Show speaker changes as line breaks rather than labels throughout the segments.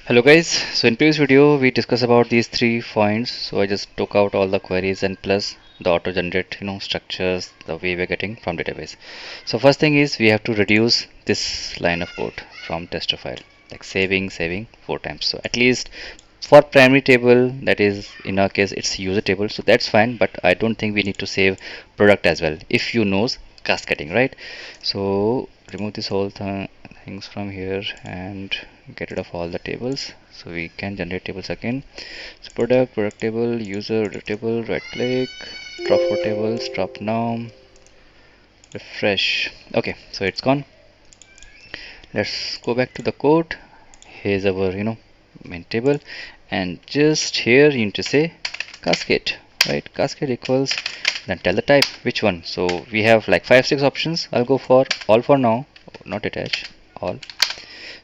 Hello guys, so in previous video we discussed about these 3 points. So I just took out all the queries and plus the auto generate structures the way we're getting from database. So first thing is we have to reduce this line of code from tester file, like saving 4 times. So at least for primary table, that is in our case it's user table, so that's fine, but I don't think we need to save product as well if you knows cascading, right? So remove this whole things from here and get rid of all the tables so we can generate tables again. So product table, user table, right click, drop for tables, drop now, refresh. Okay, so it's gone. Let's go back to the code. Here's our main table, and just here you need to say cascade, right? Cascade equals, then tell the type which one. So we have like 5 6 options. I'll go for all for now, not attach, all.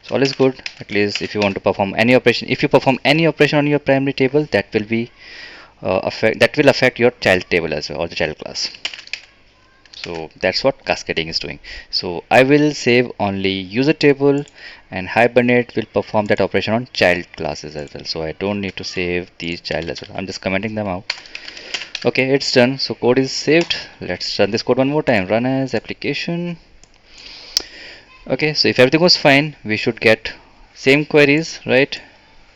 So all is good. At least if you want to perform any operation, if you perform any operation on your primary table, that will be affect your child table as well, or the child class. So that's what cascading is doing. So I will save only user table, and Hibernate will perform that operation on child classes as well. So I don't need to save these child as well. I'm just commenting them out. Okay, it's done. So code is saved. Let's run this code one more time. Run as application. Okay, so if everything was fine, we should get same queries, right?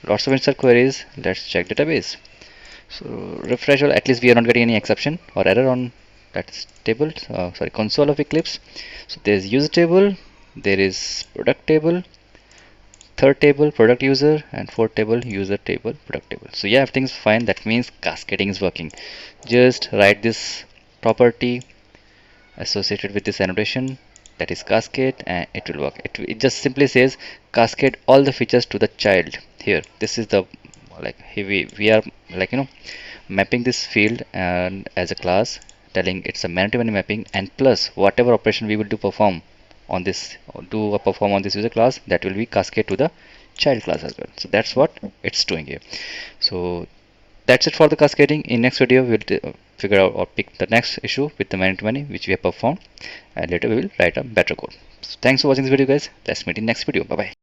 Lots of insert queries. Let's check database. So refresh, or at least we are not getting any exception or error on that table, sorry, console of Eclipse. So there's user table, there is product table, third table product user, and fourth table user table product table. So yeah, everything's fine. That means cascading is working. Just write this property associated with this annotation, that is cascade, and it will work. It just simply says cascade all the features to the child. Here this is the, like, here we are, like, mapping this field and as a class, telling it's a man-to-many mapping, and plus whatever operation we will do perform on this, perform on this user class, that will be cascade to the child class as well. So that's what it's doing here. So that's it for the cascading. In next video we'll figure out or pick the next issue with the many which we have performed, and later we will write a better code. So thanks for watching this video guys. Let's meet in next video. Bye bye.